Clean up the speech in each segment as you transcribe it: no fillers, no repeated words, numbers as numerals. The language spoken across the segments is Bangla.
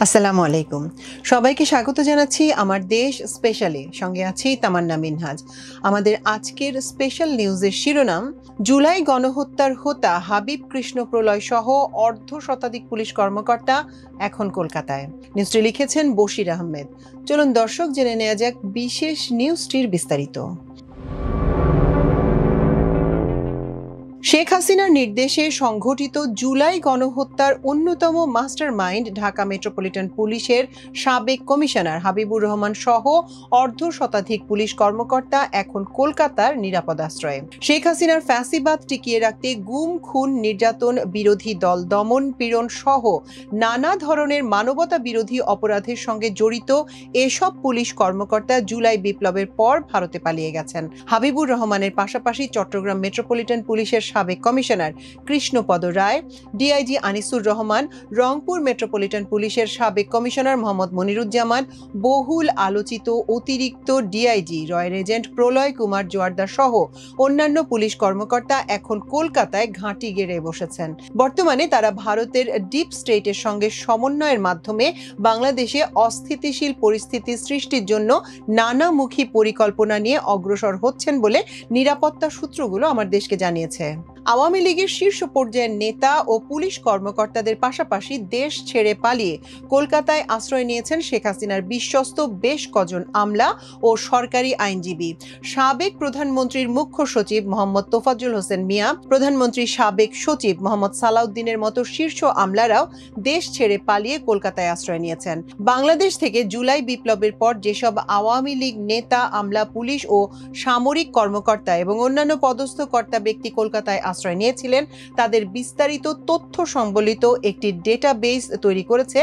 আসসালামু আলাইকুম। সবাইকে স্বাগত জানাচ্ছি আমার দেশ স্পেশালে। সঙ্গে আছি তামান্না মিনহাজ। আমাদের আজকের স্পেশাল নিউজের শিরোনাম, জুলাই গণহত্যার হোতা হাবিব কৃষ্ণ প্রলয় সহ অর্ধ শতাধিক পুলিশ কর্মকর্তা এখন কলকাতায়। নিউজটি লিখেছেন বশির আহমেদ। চলুন দর্শক জেনে নেওয়া যাক বিশেষ নিউজটির বিস্তারিত। শেখ হাসিনার নির্দেশে সংঘটিত জুলাই গণহত্যার অন্যতম মাস্টার মাইন্ড ঢাকা মেট্রোপলিটন পুলিশের সাবেক কমিশনার হাবিবুর রহমান সহ অর্ধ শতাধিক পুলিশ কর্মকর্তা এখন কলকাতার নিরাপদ আশ্রয়ে। শেখ হাসিনার ফ্যাসিবাদ টিকিয়ে রাখতে গুম, খুন, নির্যাতন, বিরোধী দল দমন পীড়ন সহ নানা ধরনের মানবতা বিরোধী অপরাধের সঙ্গে জড়িত এসব পুলিশ কর্মকর্তা জুলাই বিপ্লবের পর ভারতে পালিয়ে গেছেন। হাবিবুর রহমানের পাশাপাশি চট্টগ্রাম মেট্রোপলিটন পুলিশের সাবেক কমিশনার কৃষ্ণপদ রায়, ডিআইজি আনিসুর রহমান, রংপুর মেট্রোপলিটন পুলিশের সাবেক কমিশনার মোহাম্মদ মনিরুজ্জামান, বহুল আলোচিত অতিরিক্ত ডিআইজি রয়্যাল এজেন্ট প্রলয় কুমার জোয়ারদার সহ অন্যান্য পুলিশ কর্মকর্তা এখন কলকাতায় ঘাঁটি গেড়ে বসেছেন। বর্তমানে তারা ভারতের ডিপ স্টেটের সঙ্গে সমন্বয়ের মাধ্যমে বাংলাদেশে অস্থিতিশীল পরিস্থিতি সৃষ্টির জন্য নানামুখী পরিকল্পনা নিয়ে অগ্রসর হচ্ছেন বলে নিরাপত্তা সূত্রগুলো আমার দেশকে জানিয়েছে। আওয়ামী লীগের শীর্ষ পর্যায়ের নেতা ও পুলিশ কর্মকর্তাদের পাশাপাশি দেশ ছেড়ে পালিয়ে কলকাতায় আশ্রয় নিয়েছেন শেখ হাসিনার বিশ্বস্ত বেশ কজন আমলা ও সরকারি আইনজীবী। সাবেক প্রধানমন্ত্রীর মুখ্য সচিব মোহাম্মদ তোফাজ্জল হোসেন মিয়া, প্রধানমন্ত্রীর সাবেক সচিব মোহাম্মদ সালাউদ্দিনের মতো শীর্ষ আমলারাও দেশ ছেড়ে পালিয়ে কলকাতায় আশ্রয় নিয়েছেন। বাংলাদেশ থেকে জুলাই বিপ্লবের পর যেসব আওয়ামী লীগ নেতা, আমলা, পুলিশ ও সামরিক কর্মকর্তা এবং অন্যান্য পদস্থ কর্তা ব্যক্তি কলকাতায় আশ্রয় নিয়েছিলেন, তাদের বিস্তারিত তথ্য সম্বলিত একটি ডেটাবেস তৈরি করেছে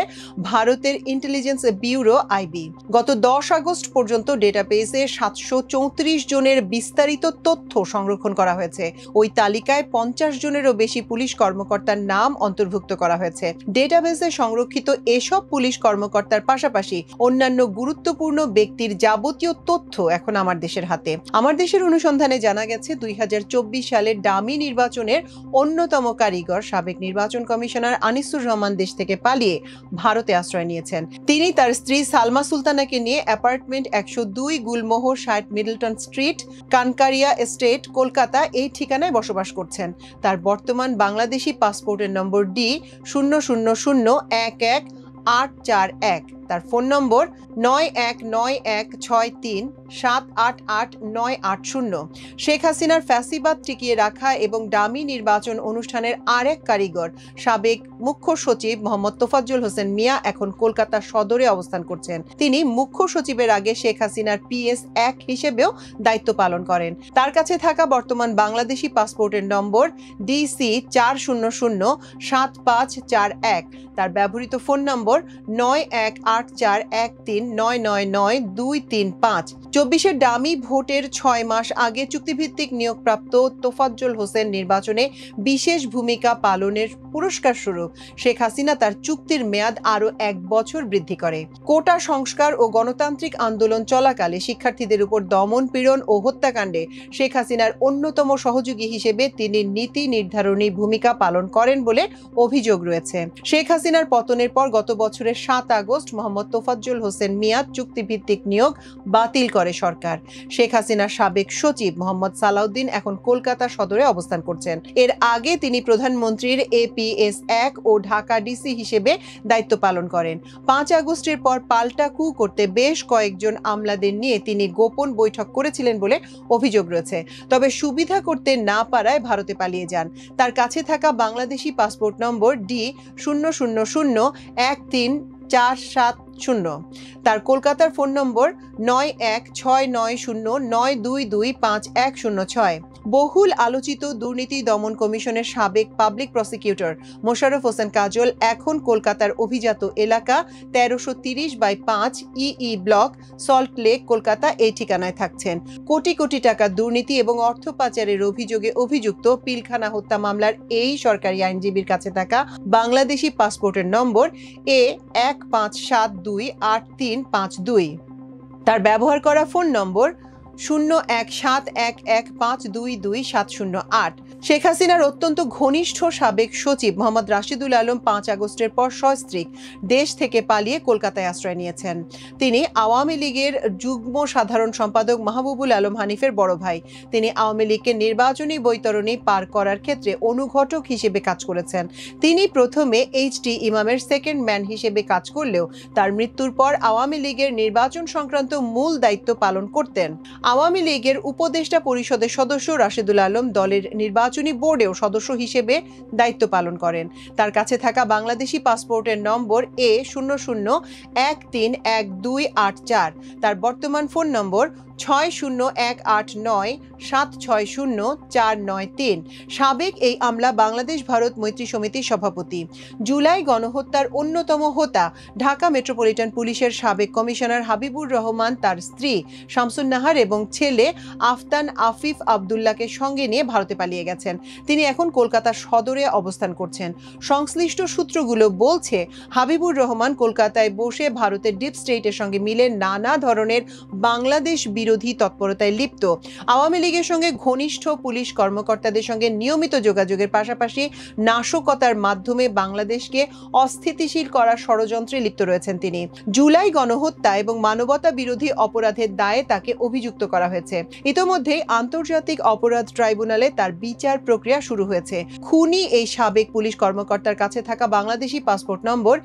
ভারতের ইন্টেলিজেন্স ব্যুরো আইবি। গত 10 আগস্ট পর্যন্ত ডেটাবেসে 734 জনের বিস্তারিত তথ্য সংরক্ষণ করা হয়েছে। ওই তালিকায় 50 জনেরও বেশি পুলিশ কর্মকর্তার নাম অন্তর্ভুক্ত করা হয়েছে। ডেটাবেসে সংরক্ষিত এসব পুলিশ কর্মকর্তার পাশাপাশি অন্যান্য গুরুত্বপূর্ণ ব্যক্তির যাবতীয় তথ্য এখন আমার দেশের হাতে। আমার দেশের অনুসন্ধানে জানা গেছে 2024 সালের ডামি নির্বাচনের অন্যতম কারিগর সাবেক নির্বাচন কমিশনার আনিসুর রহমান দেশ থেকে পালিয়ে ভারতে আশ্রয় নিয়েছেন। তিনি তার স্ত্রী সালমা সুলতানাকে নিয়ে apartment 102 Gulmohar 60 Middleton street, কানকারিয়া estate, Kolkata এই ঠিকানায় বসবাস করছেন। তার বর্তমান বাংলাদেশি পাসপোর্টের নম্বর D00011841। তার ফোন নম্বর 919163788980। শেখ হাসিনার ফ্যাসিবাদ টিকিয়ে রাখা এবং ডামি নির্বাচন অনুষ্ঠানের আরেক কারিগর সাবেক মুখ্য সচিব মোহাম্মদ তোফাজ্জল হোসেন মিয়া এখন কলকাতা সদরে অবস্থান করছেন। তিনি মুখ্য সচিবের আগে শেখ হাসিনার PS1 হিসেবেও দায়িত্ব পালন করেন। তার কাছে থাকা বর্তমান বাংলাদেশি পাসপোর্টের নম্বর DC407541। তার ব্যবহৃত ফোন নম্বর 918413999235। 24 ডামি ভোটের 6 মাস আগে চুক্তিভিত্তিক নিয়োগপ্রাপ্ত তোফাজ্জল হোসেন নির্বাচনে বিশেষ ভূমিকা পালনের পুরস্কার স্বরূপ শেখ হাসিনা তার চুক্তির মেয়াদ আরও 1 বছর বৃদ্ধি করে। কোটা সংস্কার ও গণতান্ত্রিক আন্দোলন চলাকালে শিক্ষার্থীদের উপর দমন পীড়ন ও হত্যাকাণ্ডে শেখ হাসিনার অন্যতম সহযোগী হিসেবে তিনি নীতি নির্ধারণী ভূমিকা পালন করেন বলে অভিযোগ রয়েছে। শেখ হাসিনার পতনের পর গত বছরের 7 আগস্ট মোহাম্মদ তোফাজ্জল হোসেন মিয়া চুক্তিভিত্তিক নিয়োগ বাতিল করে সরকার। শেখ হাসিনার সাবেক সচিব মোহাম্মদ সালাউদ্দিন এখন কলকাতা সদরে অবস্থান করছেন। এর আগে তিনি প্রধানমন্ত্রীর APS1 ও ঢাকা ডিসি হিসেবে দায়িত্ব পালন করেন। 5 আগস্টের পর পাল্টা কু করতে বেশ কয়েকজন আমলাদের নিয়ে তিনি গোপন বৈঠক করেছিলেন বলে অভিযোগ রয়েছে। তবে সুবিধা করতে না পারায় ভারতে পালিয়ে যান। তার কাছে থাকা বাংলাদেশি পাসপোর্ট নম্বর D00013470। তার কলকাতার ফোন নম্বর 916909225106। বহুল আলোচিত দুর্নীতি দমন কমিশনের সাবেক পাবলিক প্রসিকিউটর মোশাররফ হোসেন কাজল এখন কলকাতার অভিজাত এলাকা 1330/5 EE block, salt lake, Kolkata এই ঠিকানায় থাকছেন। কোটি কোটি টাকা দুর্নীতি এবং অর্থ পাচারের অভিযোগে অভিযুক্ত পিলখানা হত্যা মামলার এই সরকারি আইনজীবীর কাছে থাকা বাংলাদেশি পাসপোর্টের নম্বর A15728352। তার ব্যবহার করা ফোন নম্বর 01711522 শেখ হাসিনার অত্যন্ত ঘনিষ্ঠ সাবেক সচিব মোহাম্মদ রাশিদুল আলম 5 আগস্টের পর সস্ত্রীক দেশ থেকে পালিয়ে কলকাতায় আশ্রয় নিয়েছেন। তিনি আওয়ামী লীগের যুগ্ম সাধারণ সম্পাদক মাহবুবুল আলম হানিফের বড় ভাই। তিনি আওয়ামী লীগকে নির্বাচনী বৈতরণী পার করার ক্ষেত্রে অনুঘটক হিসেবে কাজ করেছেন। তিনি প্রথমে এইচ.টি. ইমামের সেকেন্ড ম্যান হিসেবে কাজ করলেও তার মৃত্যুর পর আওয়ামী লীগের নির্বাচন সংক্রান্ত মূল দায়িত্ব পালন করতেন। আওয়ামী লীগের উপদেষ্টা পরিষদের সদস্য রাশিদুল আলম দলের নির্বাচনী বোর্ডেও সদস্য হিসেবে দায়িত্ব পালন করেন। তার কাছে থাকা বাংলাদেশি পাসপোর্টের নম্বর A00131284। তার বর্তমান ফোন নম্বর 601897604993। সাবেক এই আমলা বাংলাদেশ ভারত মৈত্রী সমিতির সভাপতি। জুলাই গণহত্যার অন্যতম হোতা ঢাকা মেট্রোপলিটন পুলিশের সাবেক কমিশনার হাবিবুর রহমান তার স্ত্রী শামসুন নাহার এবং ছেলে আফতান আফিফ আবদুল্লাহকে সঙ্গে নিয়ে ভারতে পালিয়ে গেছেন। তিনি এখন কলকাতা সদরে অবস্থান করছেন। সংশ্লিষ্ট সূত্রগুলো বলছে হাবিবুর রহমান কলকাতায় বসে ভারতের ডিপ স্টেটের সঙ্গে মিলে নানা ধরনের বাংলাদেশ বিরোধী তৎপরতায় লিপ্ত। আওয়ামী লীগের সঙ্গে ঘনিষ্ঠ পুলিশ কর্মকর্তাদের সঙ্গে নিয়মিত যোগাযোগের পাশাপাশি নাশকতার মাধ্যমে বাংলাদেশকে অস্থিতিশীল করার ষড়যন্ত্রে লিপ্ত রয়েছেন তিনি। জুলাই গণহত্যা এবং মানবতা বিরোধী অপরাধের দায়ে তাকে অভিযুক্ত করা হয়েছে। ইতোমধ্যেই আন্তর্জাতিক অপরাধ ট্রাইব্যুনালে তার বিচার প্রক্রিয়া শুরু হয়েছে। খুনি এই সাবেক পুলিশ কর্মকর্তার কাছে থাকা বাংলাদেশি পাসপোর্ট নম্বর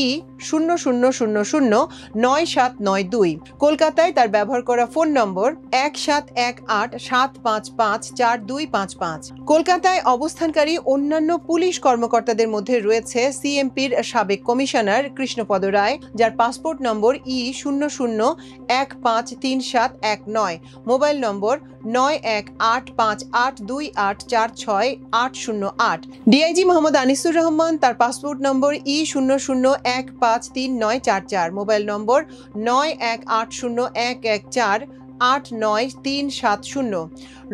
E00009792। কলকাতায় তার ব্যবহার করা ফোন নম্বর 171875542555। কলকাতায় অবস্থানকারী অন্যান্য পুলিশ কর্মকর্তাদের মধ্যে রয়েছে সিএমপির সাবেক কমিশনার কৃষ্ণপদ রায়, যার পাসপোর্ট নম্বর E00153719, মোবাইল নম্বর 918582846808। ডিআইজি মোহাম্মদ আনিসুর রহমান, তার পাসপোর্ট নম্বর E00153944, মোবাইল নম্বর 918011489370।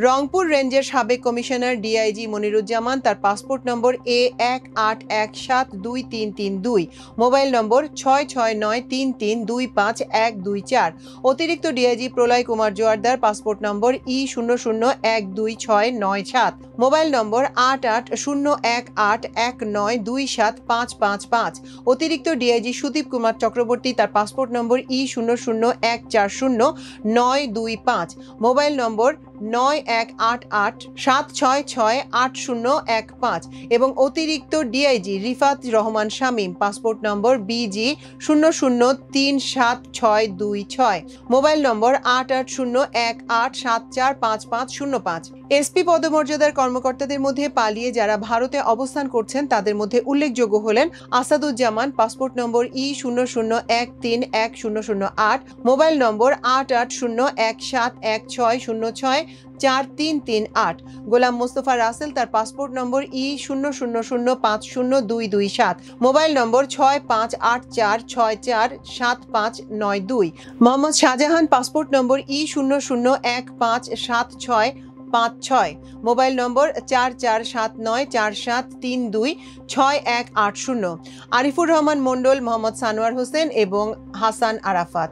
রংপুর রেঞ্জের সাবেক কমিশনার ডিআইজি মনিরুজ্জামান, তার পাসপোর্ট নম্বর A181723332, মোবাইল নম্বর 6693325124। অতিরিক্ত ডিআইজি প্রলয় কুমার জোয়ারদার, পাসপোর্ট নম্বর E00126997, মোবাইল নম্বর 880181927555। অতিরিক্ত ডিআইজি সুদীপ কুমার চক্রবর্তী, তার পাসপোর্ট নম্বর E00140925, মোবাইল নম্বর 918876688015। এবং অতিরিক্ত ডিআইজি রিফাত রহমান শামীম, পাসপোর্ট নম্বর BG00376626, মোবাইল নম্বর 880187455505। এসপি পদমর্যাদার কর্মকর্তাদের মধ্যে পালিয়ে যারা ভারতে অবস্থান করছেন তাদের মধ্যে উল্লেখযোগ্য হলেন Asaduzzaman, passport number E00131008, mobile number 88017160643338। Golam Mostafa Russell, তার passport number E00050227, mobile number 6584647592। Mohammad Shahjahan, passport number E00157656, mobile number 447947326180। Arifur Rahman Mondal, Mohammad Sanowar Hossain এবং হাসান আরাফাত।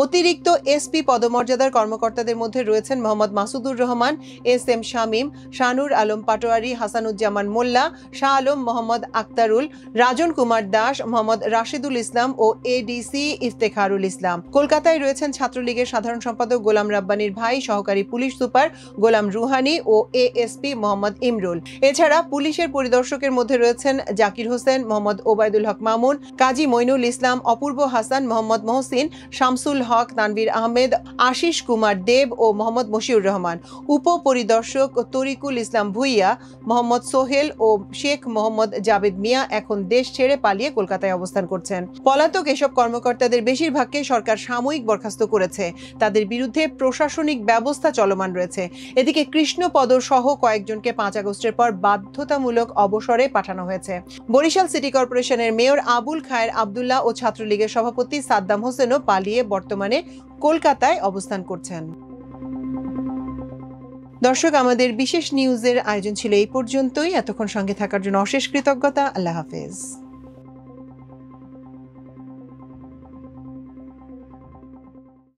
অতিরিক্ত এসপি পদমর্যাদার কর্মকর্তাদের মধ্যে রয়েছেন মোহাম্মদ মাসুদুর রহমান, SM শামীম, শানুর আলম পাটোয়ারি, হাসানুজ্জামান মোল্লা, শাহ আলম মোহাম্মদ আক্তারুল, রাজন কুমার দাস, মোহাম্মদ রাশিদুল ইসলাম ও এডিসি ইফতেখারুল ইসলাম। কলকাতায় রয়েছেন ছাত্রলীগের সাধারণ সম্পাদক গোলাম রাব্বানীর ভাই সহকারী পুলিশ সুপার গোলাম রুহানি ও এএসপি মোহাম্মদ ইমরুল। এছাড়া পুলিশের পরিদর্শকের মধ্যে রয়েছেন জাকির হোসেন, মোহাম্মদ ওবায়দুল হক মামুন, কাজী মইনুল ইসলাম, অপূর্ব হাসান, মোহাম্মদ মহসিন, শামসুল হক, তানভীর আহমেদ, আশিস কুমার দেব ও মোহাম্মদ মশিউর রহমান। উপপরিদর্শক তরিকুল ইসলাম ভুইয়া, মোহাম্মদ সোহেল ও শেখ মোহাম্মদ জাবেদ মিয়া এখন দেশ ছেড়ে পালিয়ে কলকাতায় অবস্থান করছেন। পলাতক এসব কর্মকর্তাদের বেশিরভাগকে সরকার সাময়িক বরখাস্ত করেছে। তাদের বিরুদ্ধে প্রশাসনিক ব্যবস্থা চলমান রয়েছে। এদিকে কৃষ্ণপদ সহ কয়েকজনকে 5 আগস্টের পর বাধ্যতামূলক অবসরে পাঠানো হয়েছে। বরিশাল সিটি কর্পোরেশনের মেয়র আবুল খায়ের আবদুল্লাহ ও ছাত্রলীগের সভাপতি সাদ্দাম হোসেনও পালিয়ে বর্তমানে কলকাতায় অবস্থান করছেন। দর্শক, আমাদের বিশেষ নিউজের আয়োজন ছিল এই পর্যন্তই। এতক্ষণ সঙ্গে থাকার জন্য অশেষ কৃতজ্ঞতা। আল্লাহ হাফেজ।